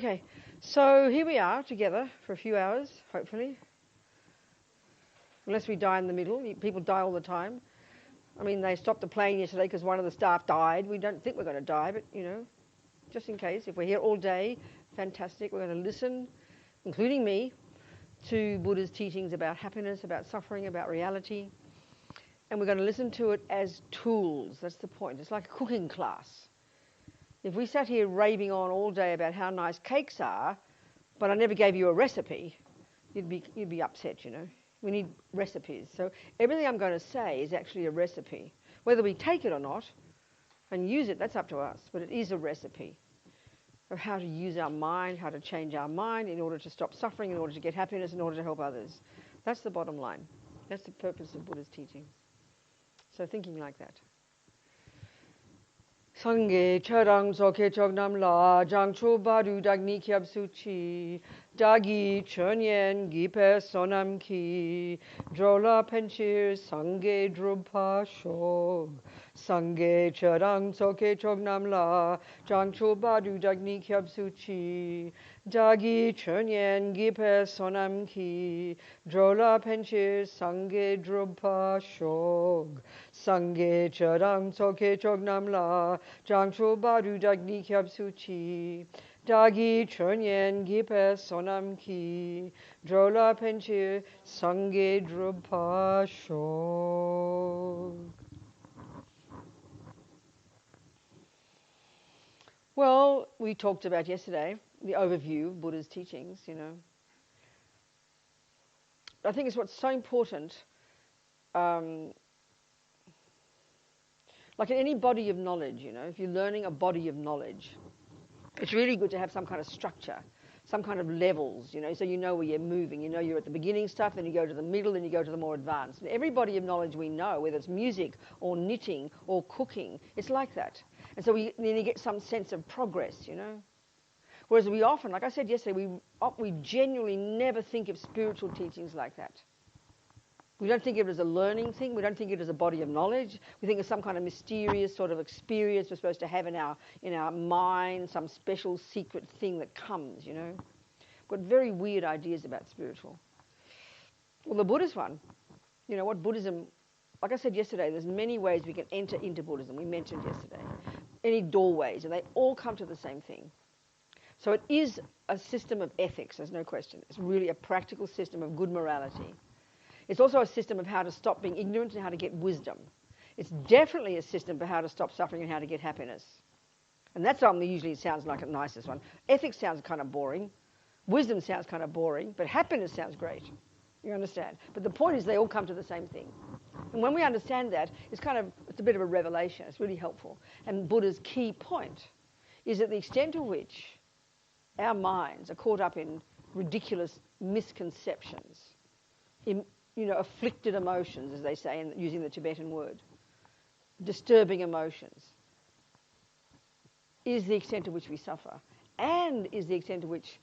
Okay, so here we are together for a few hours, hopefully. Unless we die in the middle. People die all the time. I mean, they stopped the plane yesterday because one of the staff died. We don't think we're going to die, but, just in case. If we're here all day, fantastic. We're going to listen, including me, to Buddha's teachings about happiness, about suffering, about reality. And we're going to listen to it as tools. That's the point. It's like a cooking class. If we sat here raving on all day about how nice cakes are, but I never gave you a recipe, you'd be upset, We need recipes. So everything I'm going to say is actually a recipe. Whether we take it or not and use it, that's up to us. But it is a recipe of how to use our mind, how to change our mind in order to stop suffering, in order to get happiness, in order to help others. That's the bottom line. That's the purpose of Buddha's teaching. So thinking like that. Sangye charang soke chognam la jangcho badu dagni kyab suchi dagi chönyen gipe sonam ki drola penchir sangye drupa shog sangye charang soke chognam la jangcho badu dagni kyab suchi dagi chönyen gipe sonam ki drola penchir sangye drupa shog sangye charang soke chognam la Jangcho Badu Dagni Kyab Suchi Dagi Chönyen Gipe Sonam Ki Drola Penchir Sangye Drupa Shog. Well, we talked about yesterday the overview of Buddha's teachings, I think it's what's so important. Like in any body of knowledge, if you're learning a body of knowledge, it's really good to have some kind of structure, some kind of levels, so you know where you're moving. You're at the beginning stuff, then you go to the middle, then you go to the more advanced. And every body of knowledge we know, whether it's music or knitting or cooking, it's like that. And so then you get some sense of progress, Whereas we often, like I said yesterday, we genuinely never think of spiritual teachings like that. We don't think of it as a learning thing. We don't think of it as a body of knowledge. We think of some kind of mysterious sort of experience we're supposed to have in our mind, some special secret thing that comes, We've got very weird ideas about spiritual. Well, the Buddhist one, what Buddhism, like I said yesterday, there's many ways we can enter into Buddhism. We mentioned yesterday. Any doorways, and they all come to the same thing. So it is a system of ethics, there's no question. It's really a practical system of good morality. It's also a system of how to stop being ignorant and how to get wisdom. It's definitely a system for how to stop suffering and how to get happiness. And that's something that usually sounds like the nicest one. Ethics sounds kind of boring. Wisdom sounds kind of boring. But happiness sounds great. You understand? But the point is they all come to the same thing. And when we understand that, it's a bit of a revelation. It's really helpful. And Buddha's key point is that the extent to which our minds are caught up in ridiculous misconceptions, afflicted emotions, as they say, using the Tibetan word, disturbing emotions, is the extent to which we suffer, and is the extent to which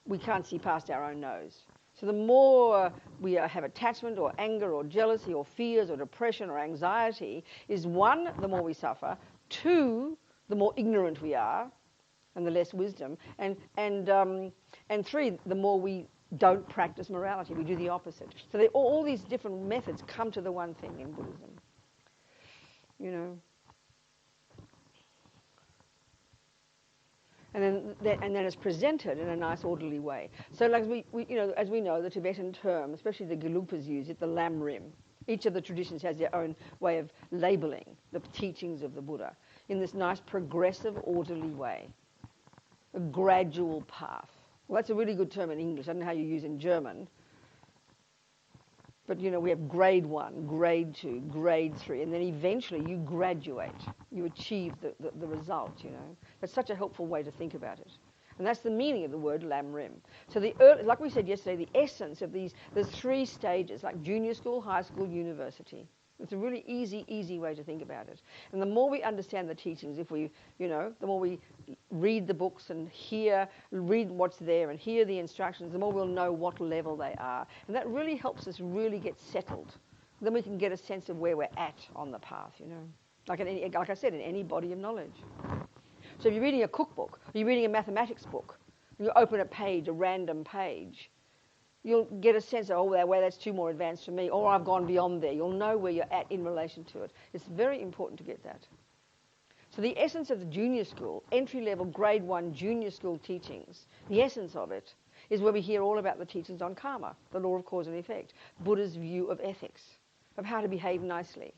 we can't see past our own nose. So the more we have attachment or anger or jealousy or fears or depression or anxiety, is one, the more we suffer, two, the more ignorant we are, and the less wisdom, and three, the more we don't practice morality. We do the opposite. So all these different methods come to the one thing in Buddhism. And then it's presented in a nice, orderly way. So, like as we know, the Tibetan term, especially the Gelugpas use it, the Lam Rim. Each of the traditions has their own way of labeling the teachings of the Buddha in this nice, progressive, orderly way, a gradual path. Well, that's a really good term in English. I don't know how you use it in German. But, we have grade 1, grade 2, grade 3, and then eventually you graduate. You achieve the result, That's such a helpful way to think about it. And that's the meaning of the word Lam Rim. So like we said yesterday, the essence of there's 3 stages, like junior school, high school, university. It's a really easy way to think about it. And the more we understand the teachings, the more we read the books and read what's there and hear the instructions, the more we'll know what level they are. And that really helps us really get settled. Then we can get a sense of where we're at on the path, Like I said, in any body of knowledge. So if you're reading a cookbook, or you're reading a mathematics book, You open a page, a random page, you'll get a sense of, oh, well, that's too more advanced for me, or I've gone beyond there. You'll know where you're at in relation to it. It's very important to get that. So the essence of the junior school, entry-level grade 1 junior school teachings, the essence of it is where we hear all about the teachings on karma, the law of cause and effect, Buddha's view of ethics, of how to behave nicely.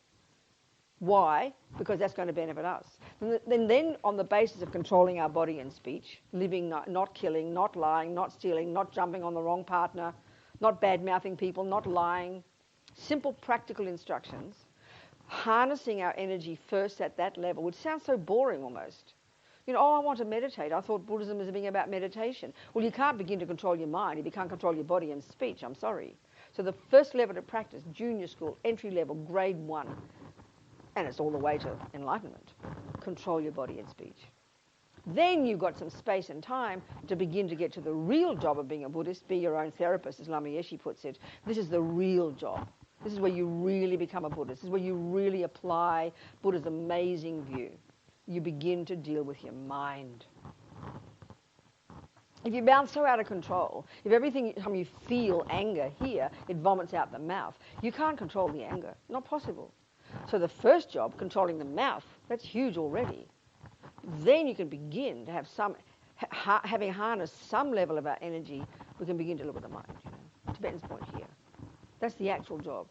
Why? Because that's going to benefit us. Then on the basis of controlling our body and speech, living, not killing, not lying, not stealing, not jumping on the wrong partner, not bad-mouthing people, not lying, simple practical instructions, harnessing our energy first at that level, which sounds so boring almost. You know, oh, I want to meditate. I thought Buddhism was being about meditation. Well, you can't begin to control your mind if you can't control your body and speech. I'm sorry. So the first level to practice, junior school, entry level, grade 1, and it's all the way to enlightenment. Control your body and speech. Then you've got some space and time to begin to get to the real job of being a Buddhist, be your own therapist, as Lama Yeshe puts it. This is the real job. This is where you really become a Buddhist. This is where you really apply Buddha's amazing view. You begin to deal with your mind. If you bounce so out of control, if every time you feel anger here, it vomits out the mouth, you can't control the anger. Not possible. So the first job, controlling the mouth, that's huge already. Then you can begin to have having harnessed some level of our energy, we can begin to look at the mind. You know? Tibetan's point here. That's the actual job.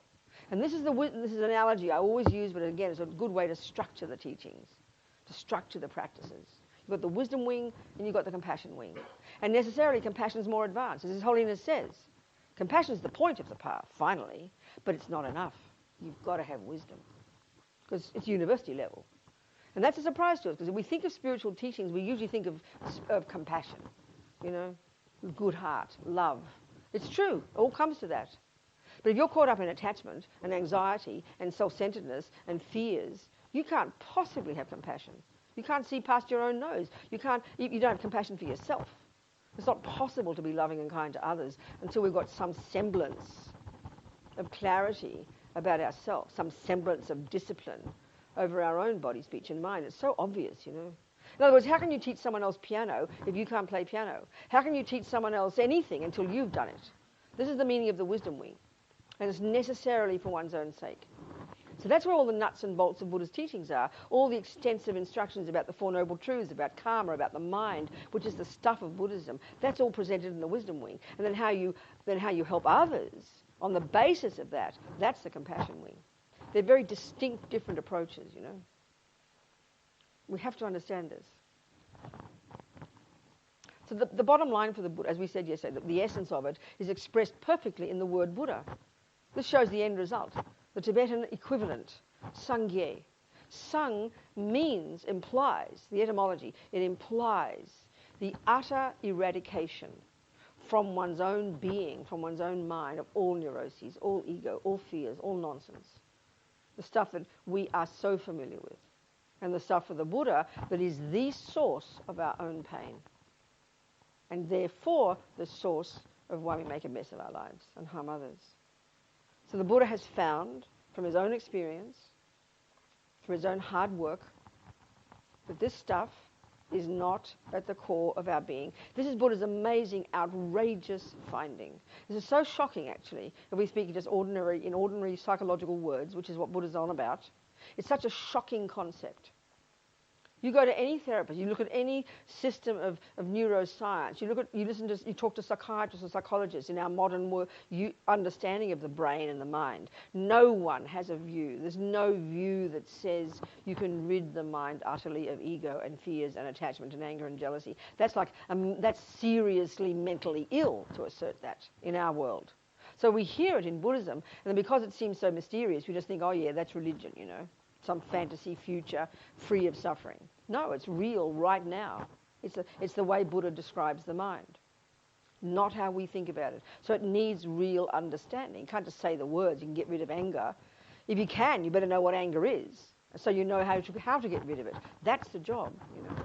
And this is an analogy I always use, but again, it's a good way to structure the teachings, to structure the practices. You've got the wisdom wing and you've got the compassion wing. And necessarily compassion is more advanced. As His Holiness says, compassion is the point of the path, finally, but it's not enough. You've got to have wisdom because it's university level. And that's a surprise to us because if we think of spiritual teachings, we usually think of compassion, you know, good heart, love. It's true. It all comes to that. But if you're caught up in attachment and anxiety and self-centeredness and fears, you can't possibly have compassion. You can't see past your own nose. You don't have compassion for yourself. It's not possible to be loving and kind to others until we've got some semblance of clarity about ourselves, some semblance of discipline over our own body, speech and mind. It's so obvious, you know. In other words, how can you teach someone else piano if you can't play piano? How can you teach someone else anything until you've done it? This is the meaning of the wisdom wing. And it's necessarily for one's own sake. So that's where all the nuts and bolts of Buddha's teachings are. All the extensive instructions about the Four Noble Truths, about karma, about the mind, which is the stuff of Buddhism. That's all presented in the wisdom wing. And then how you help others on the basis of that, that's the compassion wing. They're very distinct, different approaches, you know. We have to understand this. So the bottom line for the Buddha, as we said yesterday, the essence of it is expressed perfectly in the word Buddha. This shows the end result. The Tibetan equivalent, Sangye. Sang implies, the etymology, it implies the utter eradication from one's own being, from one's own mind, of all neuroses, all ego, all fears, all nonsense. The stuff that we are so familiar with. And the stuff of the Buddha that is the source of our own pain. And therefore the source of why we make a mess of our lives and harm others. So the Buddha has found, from his own experience, from his own hard work, that this stuff is not at the core of our being. This is Buddha's amazing, outrageous finding. This is so shocking, actually, if we speak just in ordinary psychological words, which is what Buddha's on about. It's such a shocking concept. You go to any therapist, you look at any system of neuroscience, you talk to psychiatrists and psychologists in our modern understanding of the brain and the mind. No one has a view. There's no view that says you can rid the mind utterly of ego and fears and attachment and anger and jealousy. That's seriously mentally ill to assert that in our world. So we hear it in Buddhism, and then because it seems so mysterious, we just think, oh yeah, that's religion, you know. Some fantasy future free of suffering. No, it's real right now. It's the way Buddha describes the mind, not how we think about it. So it needs real understanding. You can't just say the words, you can get rid of anger. If you can, you better know what anger is, so you know how to get rid of it. That's the job, you know.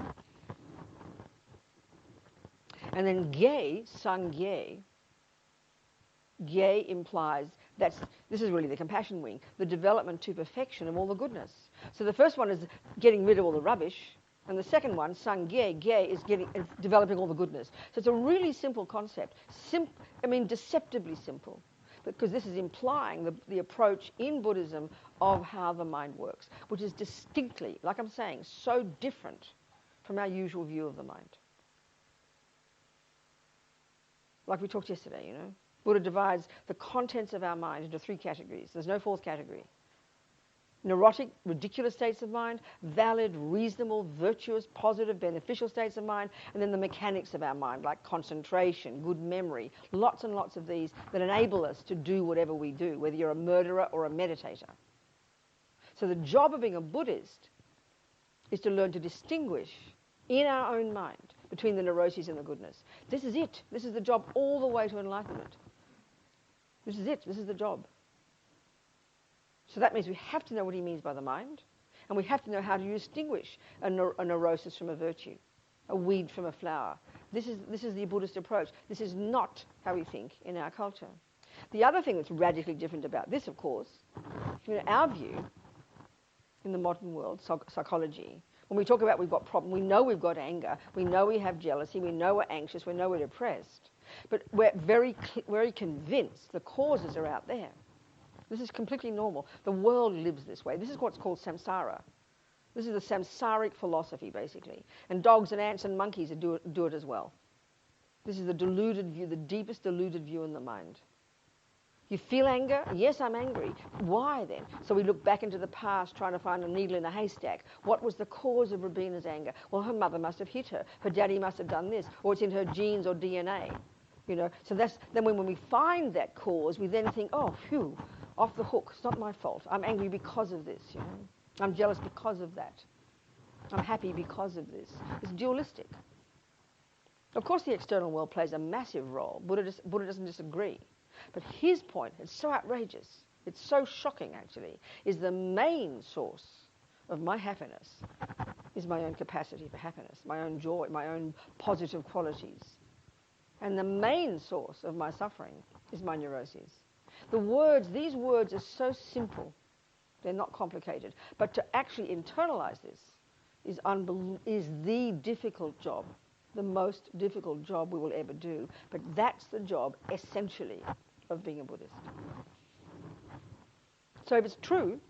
And then Gye, Sangye, Gye implies this is really the compassion wing, the development to perfection of all the goodness. So the first one is getting rid of all the rubbish, And the second one, Sangye, Gye, is developing all the goodness. So it's a really simple concept. Deceptively simple. Because this is implying the approach in Buddhism of how the mind works, which is distinctly, like I'm saying, so different from our usual view of the mind. Like we talked yesterday, Buddha divides the contents of our mind into 3 categories. There's no 4th category. Neurotic, ridiculous states of mind, valid, reasonable, virtuous, positive, beneficial states of mind, and then the mechanics of our mind, like concentration, good memory, lots and lots of these that enable us to do whatever we do, whether you're a murderer or a meditator. So the job of being a Buddhist is to learn to distinguish in our own mind between the neuroses and the goodness. This is it. This is the job all the way to enlightenment. This is it. This is the job. So that means we have to know what he means by the mind, and we have to know how to distinguish a neurosis from a virtue, a weed from a flower. This is the Buddhist approach. This is not how we think in our culture. The other thing that's radically different about this, of course, our view in the modern world, psychology, when we talk about we've got problem, we know we've got anger, we know we have jealousy, we know we're anxious, we know we're depressed, but we're very convinced the causes are out there. This is completely normal. The world lives this way. This is what's called samsara. This is the samsaric philosophy, basically. And dogs and ants and monkeys do it as well. This is the deluded view, the deepest deluded view in the mind. You feel anger? Yes, I'm angry. Why then? So we look back into the past trying to find a needle in a haystack. What was the cause of Robina's anger? Well, her mother must have hit her. Her daddy must have done this. Or it's in her genes or DNA. So then when we find that cause, we then think, oh, phew, off the hook. It's not my fault. I'm angry because of this. I'm jealous because of that. I'm happy because of this. It's dualistic. Of course, the external world plays a massive role. Buddha doesn't disagree. But his point, it's so outrageous, it's so shocking actually, is the main source of my happiness is my own capacity for happiness, my own joy, my own positive qualities. And the main source of my suffering is my neuroses. These words are so simple, they're not complicated. But to actually internalize this is the difficult job, the most difficult job we will ever do. But that's the job, essentially, of being a Buddhist. So if it's true,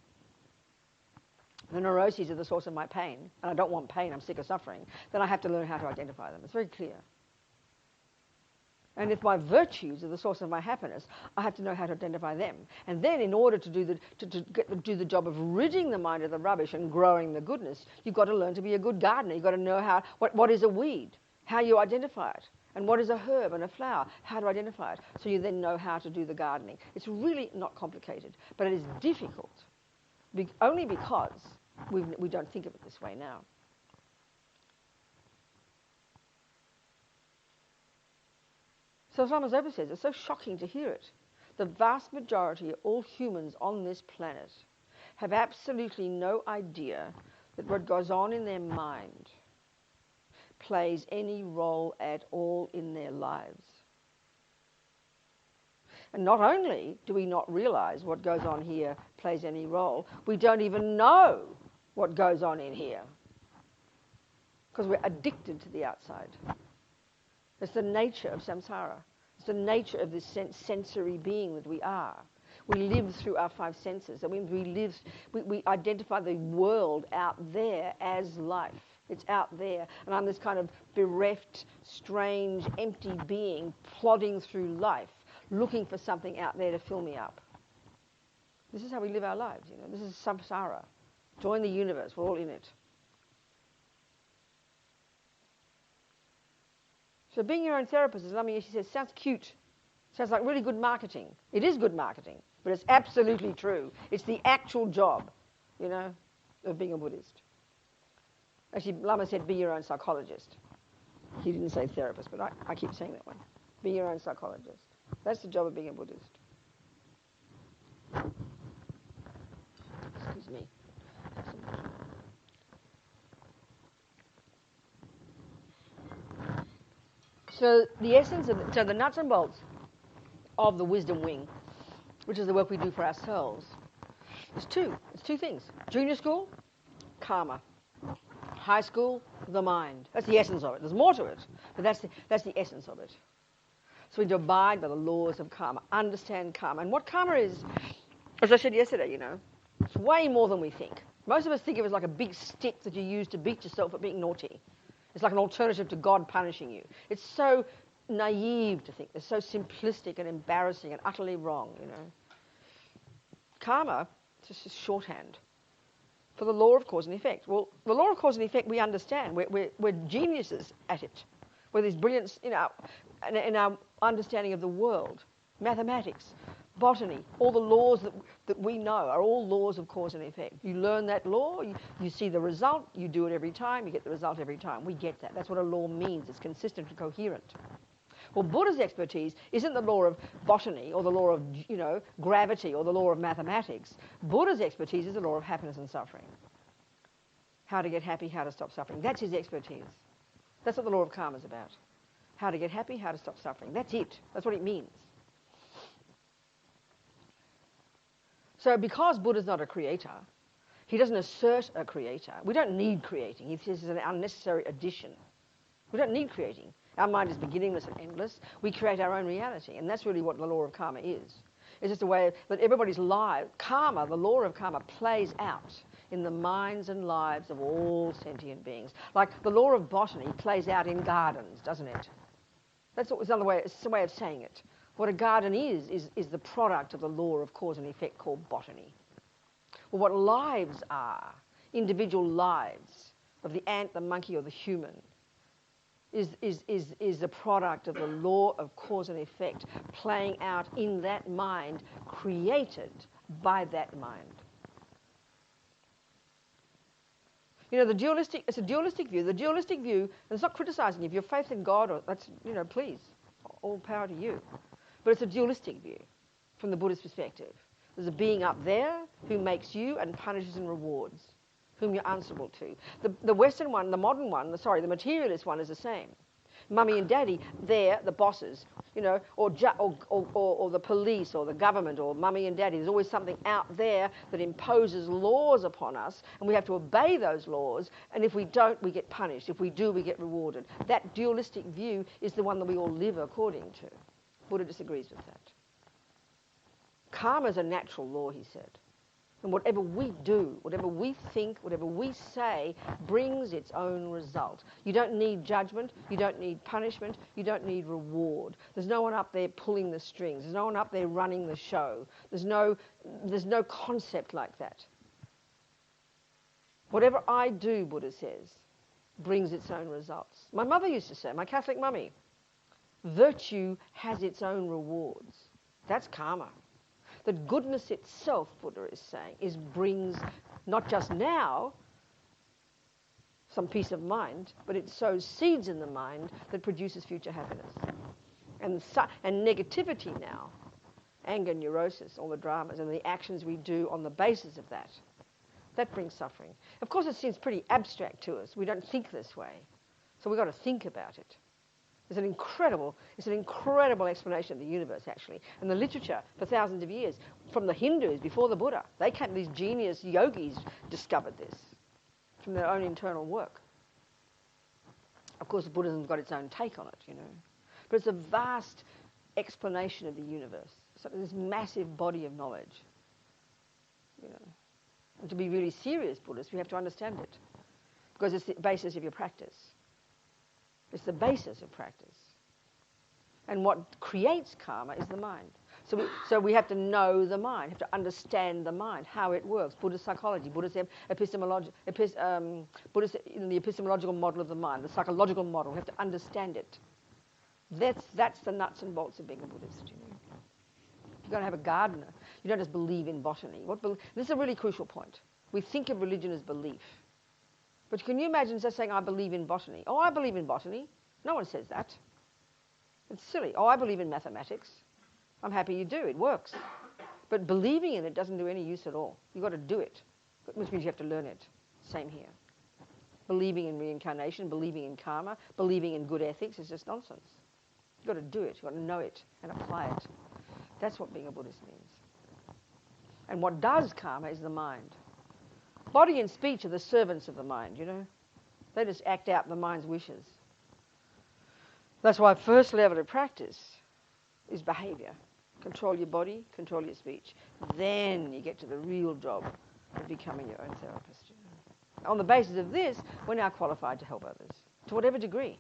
the neuroses are the source of my pain, and I don't want pain, I'm sick of suffering, then I have to learn how to identify them. It's very clear. And if my virtues are the source of my happiness, I have to know how to identify them. And then in order to do the job of ridding the mind of the rubbish and growing the goodness, you've got to learn to be a good gardener. You've got to know what is a weed, how you identify it, and what is a herb and a flower, how to identify it. So you then know how to do the gardening. It's really not complicated, but it is difficult, only because we don't think of it this way now. So as Lama Zopa says, it's so shocking to hear it. The vast majority of all humans on this planet have absolutely no idea that what goes on in their mind plays any role at all in their lives. And not only do we not realize what goes on here plays any role, we don't even know what goes on in here because we're addicted to the outside. It's the nature of samsara. It's the nature of this sensory being that we are. We live through our 5 senses. I mean, we identify the world out there as life. It's out there. And I'm this kind of bereft, strange, empty being plodding through life, looking for something out there to fill me up. This is how we live our lives, This is samsara. Join the universe. We're all in it. So being your own therapist, as Lama Yeshe says, sounds cute. Sounds like really good marketing. It is good marketing, but it's absolutely true. It's the actual job, of being a Buddhist. Actually, Lama said, be your own psychologist. He didn't say therapist, but I keep saying that one. Be your own psychologist. That's the job of being a Buddhist. Excuse me. So the essence of the nuts and bolts of the wisdom wing, which is the work we do for ourselves, is two. It's 2 things. Junior school, karma. high school, the mind. That's the essence of it. There's more to it, but that's the essence of it. So we need to abide by the laws of karma, understand karma. And what karma is, as I said yesterday, it's way more than we think. Most of us think of it as like a big stick that you use to beat yourself for being naughty. It's like an alternative to God punishing you. It's so naive to think. It's so simplistic and embarrassing and utterly wrong, Karma is just shorthand for the law of cause and effect. Well, the law of cause and effect we understand. We're geniuses at it. We're these brilliant, in our understanding of the world. Mathematics, botany, all the laws that we know are all laws of cause and effect. You learn that law, you see the result, you do it every time, you get the result every time. We get that. That's what a law means. It's consistent and coherent. Well, Buddha's expertise isn't the law of botany or the law of, gravity or the law of mathematics. Buddha's expertise is the law of happiness and suffering. How to get happy, how to stop suffering. That's his expertise. That's what the law of karma is about. How to get happy, how to stop suffering. That's it. That's what it means. So because Buddha's not a creator, he doesn't assert a creator. We don't need creating. He says it's an unnecessary addition. We don't need creating. Our mind is beginningless and endless. We create our own reality, and that's really what the law of karma is. It's just a way that everybody's life, karma, the law of karma, plays out in the minds and lives of all sentient beings. Like the law of botany plays out in gardens, doesn't it? It's a way of saying it. What a garden is the product of the law of cause and effect called botany. Well, what lives are, individual lives of the ant, the monkey, or the human, is the product of the law of cause and effect playing out in that mind, created by that mind. It's a dualistic view. The dualistic view, and it's not criticizing you. If you have faith in God, that's, please, all power to you. But it's a dualistic view from the Buddhist perspective. There's a being up there who makes you and punishes and rewards, whom you're answerable to. The Western one, the modern one, the materialist one is the same. Mummy and Daddy, they're the bosses, or the police or the government or Mummy and Daddy. There's always something out there that imposes laws upon us, and we have to obey those laws, and if we don't, we get punished. If we do, we get rewarded. That dualistic view is the one that we all live according to. Buddha disagrees with that. Karma is a natural law, he said. And whatever we do, whatever we think, whatever we say, brings its own result. You don't need judgment, you don't need punishment, you don't need reward. There's no one up there pulling the strings. There's no one up there running the show. There's no concept like that. Whatever I do, Buddha says, brings its own results. My mother used to say, my Catholic mummy, virtue has its own rewards. That's karma. That goodness itself, Buddha is saying, brings not just now some peace of mind, but it sows seeds in the mind that produces future happiness. And negativity now, anger, neurosis, all the dramas and the actions we do on the basis of that brings suffering. Of course, it seems pretty abstract to us. We don't think this way. So we've got to think about it. It's an incredible explanation of the universe, actually. And the literature for thousands of years, from the Hindus before the Buddha, these genius yogis discovered this from their own internal work. Of course, Buddhism's got its own take on it, But it's a vast explanation of the universe. So this massive body of knowledge, And to be really serious Buddhists, we have to understand it. Because it's the basis of your practice. It's the basis of practice. And what creates karma is the mind. So we have to know the mind, have to understand the mind, how it works. Buddhist psychology, Buddhist the epistemological model of the mind, the psychological model. We have to understand it. That's the nuts and bolts of being a Buddhist. If you're going to have a gardener, you don't just believe in botany. This is a really crucial point. We think of religion as belief. But can you imagine just saying, I believe in botany? Oh, I believe in botany. No one says that. It's silly. Oh, I believe in mathematics. I'm happy you do. It works. But believing in it doesn't do any use at all. You've got to do it, which means you have to learn it. Same here. Believing in reincarnation, believing in karma, believing in good ethics is just nonsense. You've got to do it. You've got to know it and apply it. That's what being a Buddhist means. And what does karma is the mind. Body and speech are the servants of the mind, They just act out the mind's wishes. That's why first level of practice is behaviour. Control your body, control your speech. Then you get to the real job of becoming your own therapist. On the basis of this, we're now qualified to help others, to whatever degree.